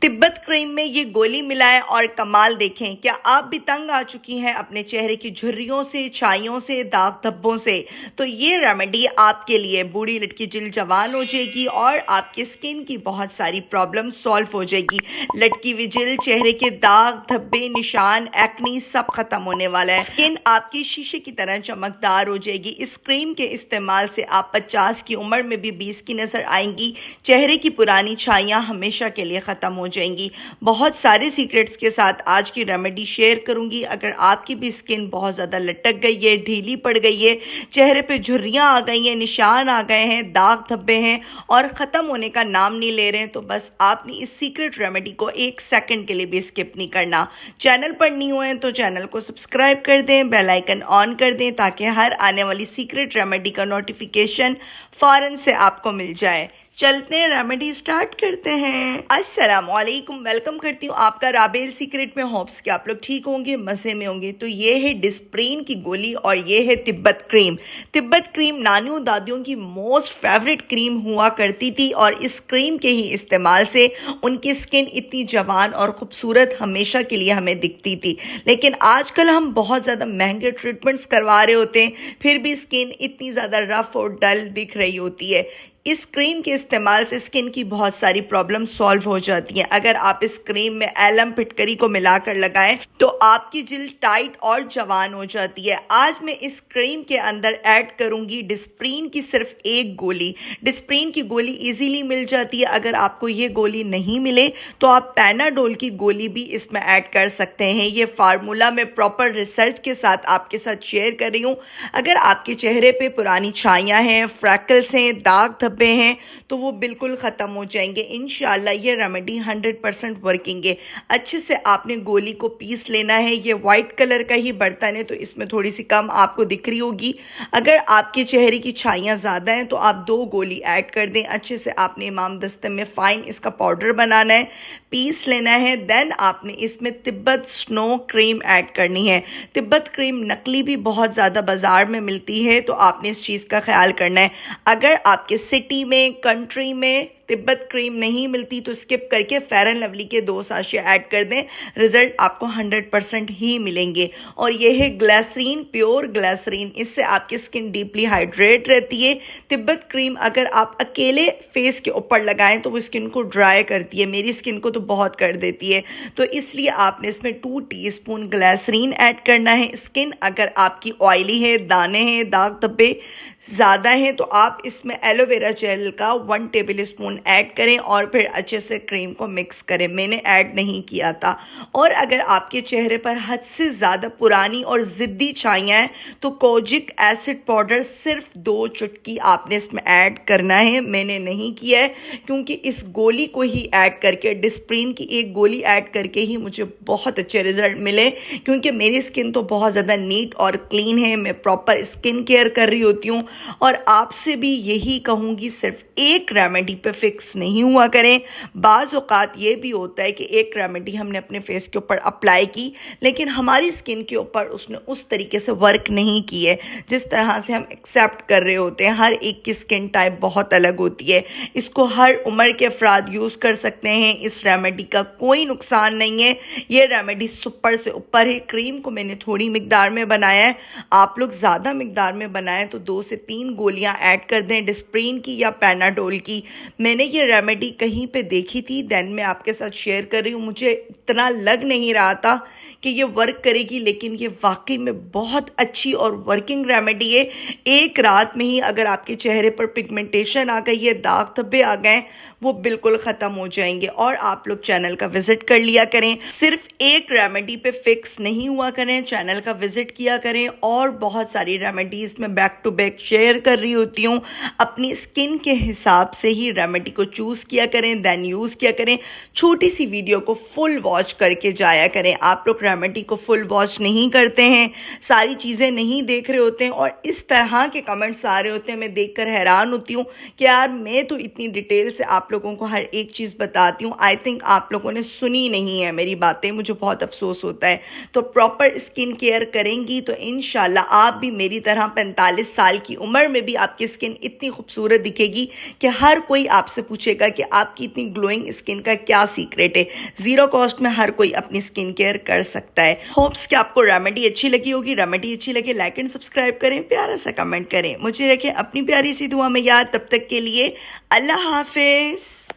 Tibet cream में ये गोली मिलाएं और कमाल देखें। क्या आप भी तंग आ चुकी हैं अपने चेहरे की झुर्रियों से, छाइयों से, दाग धब्बों से? तो ये रेमेडी आपके लिए। बूढ़ी लटकी जिल्द जवान हो जाएगी और आपकी स्किन की बहुत सारी प्रॉब्लम सॉल्व हो जाएगी। लटकी हुई जिल्द, चेहरे के दाग धब्बे, निशान, एक्नी सब खत्म होने वाला है। स्किन आपकी शीशे की तरह चमकदार हो जाएगी। इस क्रीम के इस्तेमाल से आप 50 की उम्र में भी 20 की नजर आएंगी। चेहरे की पुरानी छाइयाँ हमेशा के लिए खत्म हो जाएंगी। बहुत सारे सीक्रेट्स के साथ आज की रेमेडी शेयर करूंगी। अगर आपकी भी स्किन बहुत ज़्यादा लटक गई है, ढीली पड़ गई है, चेहरे पे झुर्रियाँ आ गई हैं, निशान आ गए हैं, दाग धब्बे हैं और ख़त्म होने का नाम नहीं ले रहे हैं, तो बस आपने इस सीक्रेट रेमेडी को 1 सेकंड के लिए भी स्किप नहीं करना। चैनल पर नहीं हुए हैं तो चैनल को सब्सक्राइब कर दें, बेल आइकन ऑन कर दें ताकि हर आने वाली सीक्रेट रेमेडी का नोटिफिकेशन फ़ौरन से आपको मिल जाए। चलते हैं, रेमेडी स्टार्ट करते हैं। अस्सलामुअलैकुम, वेलकम करती हूँ आपका राबेल सीक्रेट में। होप्स कि आप लोग ठीक होंगे, मज़े में होंगे। तो ये है डिस्प्रीन की गोली और ये है तिब्बत क्रीम। तिब्बत क्रीम नानियों दादियों की मोस्ट फेवरेट क्रीम हुआ करती थी और इस क्रीम के ही इस्तेमाल से उनकी स्किन इतनी जवान और ख़ूबसूरत हमेशा के लिए हमें दिखती थी। लेकिन आजकल हम बहुत ज़्यादा महंगे ट्रीटमेंट्स करवा रहे होते हैं, फिर भी स्किन इतनी ज़्यादा रफ और डल दिख रही होती है। इस क्रीम के इस्तेमाल से स्किन की बहुत सारी प्रॉब्लम सॉल्व हो जाती हैं। अगर आप इस क्रीम में एलम फिटकरी को मिलाकर लगाएं तो आपकी जिल्द टाइट और जवान हो जाती है। आज मैं इस क्रीम के अंदर ऐड करूंगी डिस्प्रीन की सिर्फ एक गोली। डिस्प्रीन की गोली इजीली मिल जाती है। अगर आपको ये गोली नहीं मिले तो आप पैनाडोल की गोली भी इसमें ऐड कर सकते हैं। ये फार्मूला मैं प्रॉपर रिसर्च के साथ आपके साथ शेयर कर रही हूँ। अगर आपके चेहरे पे पुरानी छाइयाँ हैं, फ्रैकल्स हैं, दाग धब्बे हैं तो वो बिल्कुल ख़त्म हो जाएंगे। इंशाल्लाह ये रेमेडी 100% वर्किंग है। अच्छे से आपने गोली को पीस लेना है। ये वाइट कलर का ही बर्तन है तो इसमें थोड़ी सी कम आपको दिख रही होगी। अगर आपके चेहरे की छाइयाँ ज़्यादा हैं तो आप 2 गोली ऐड कर दें। अच्छे से आपने इमाम दस्ते में फ़ाइन इसका पाउडर बनाना है, पीस लेना है। देन आपने इसमें तिब्बत स्नो क्रीम ऐड करनी है। तिब्बत क्रीम नकली भी बहुत ज़्यादा बाज़ार में मिलती है तो आपने इस चीज़ का ख्याल करना है। अगर आपके सिटी में, कंट्री में तिब्बत क्रीम नहीं मिलती तो स्किप करके फेयर एंड लवली के 2 साशे ऐड कर दें। रिजल्ट आपको 100% ही मिलेंगे। और ये है ग्लिसरीन, प्योर ग्लिसरीन। इससे आपकी स्किन डीपली हाइड्रेट रहती है। तिब्बत क्रीम अगर आप अकेले फेस के ऊपर लगाएं तो वो स्किन को ड्राई करती है। मेरी स्किन को तो बहुत कर देती है, तो इसलिए आपने इसमें 2 टीस्पून ग्लिसरीन ऐड करना है। स्किन अगर आपकी ऑयली है, दाने हैं, दाग धब्बे ज़्यादा हैं तो आप इसमें एलोवेरा जेल का 1 टेबल स्पून ऐड करें और फिर अच्छे से क्रीम को मिक्स करें। मैंने ऐड नहीं किया था। और अगर आपके चेहरे पर हद से ज़्यादा पुरानी और ज़िद्दी छाइयाँ हैं तो कोजिक एसिड पाउडर सिर्फ 2 चुटकी आपने इसमें ऐड करना है। मैंने नहीं किया है क्योंकि इस गोली को ही ऐड करके, डिस्प्रीन की एक गोली ऐड करके ही मुझे बहुत अच्छे रिजल्ट मिले। क्योंकि मेरी स्किन तो बहुत ज़्यादा नीट और क्लीन है, मैं प्रॉपर स्किन केयर कर रही होती हूँ। और आपसे भी यही कहूँगी, सिर्फ एक रेमेडी पे फिक्स नहीं हुआ करें। बाज़ औक़ात ये भी होता है कि एक रेमेडी हमने अपने फेस के ऊपर अप्लाई की लेकिन हमारी स्किन के ऊपर उसने उस तरीके से वर्क नहीं की है जिस तरह से हम एक्सेप्ट कर रहे होते हैं। हर एक की स्किन टाइप बहुत अलग होती है। इसको हर उम्र के अफराद यूज़ कर सकते हैं। इस रेमेडी का कोई नुकसान नहीं है। ये रेमेडी सुपर से ऊपर है। क्रीम को मैंने थोड़ी मिकदार में बनाया है, आप लोग ज़्यादा मिकदार में बनाएं तो 2 से 3 गोलियां ऐड कर दें, डिस्प्रीन की या पैनाडोल की। मैंने ये रेमेडी कहीं पे देखी थी, देन मैं आपके साथ शेयर कर रही हूँ। मुझे इतना लग नहीं रहा था कि ये वर्क करेगी, लेकिन ये वाकई में बहुत अच्छी और वर्किंग रेमेडी है। एक रात में ही अगर आपके चेहरे पर पिगमेंटेशन आ गई है, दाग धब्बे आ गए, वो बिल्कुल ख़त्म हो जाएंगे। और आप लोग चैनल का विजिट कर लिया करें। सिर्फ एक रेमेडी पे फिक्स नहीं हुआ करें, चैनल का विजिट किया करें। और बहुत सारी रेमेडीज़ में बैक टू बैक शेयर कर रही होती हूँ। अपनी स्किन के हिसाब से ही रेमेडी को चूज़ किया करें, देन यूज़ किया करें। छोटी सी वीडियो को फुल वॉच करके जाया करें। आप लोग रेमेडी को फुल वॉच नहीं करते हैं, सारी चीज़ें नहीं देख रहे होते हैं और इस तरह के कमेंट्स आ रहे होते हैं। मैं देखकर हैरान होती हूँ कि यार मैं तो इतनी डिटेल से आप लोगों को हर एक चीज़ बताती हूँ। आई थिंक आप लोगों ने सुनी नहीं है मेरी बातें, मुझे बहुत अफसोस होता है। तो प्रॉपर स्किन केयर करेंगी तो इंशाल्लाह आप भी मेरी तरह 45 साल की उम्र में भी आपकी स्किन इतनी खूबसूरत दिखेगी कि हर कोई आपसे पूछेगा कि आपकी इतनी ग्लोइंग स्किन का क्या सीक्रेट है। ज़ीरो कॉस्ट में हर कोई अपनी स्किन केयर कर सकता है। होप्स कि आपको रेमेडी अच्छी लगी होगी। रेमेडी अच्छी लगे लाइक एंड सब्सक्राइब करें, प्यारा सा कमेंट करें, मुझे रखें अपनी प्यारी सी दुआ में याद। तब तक के लिए अल्लाह हाफिज़।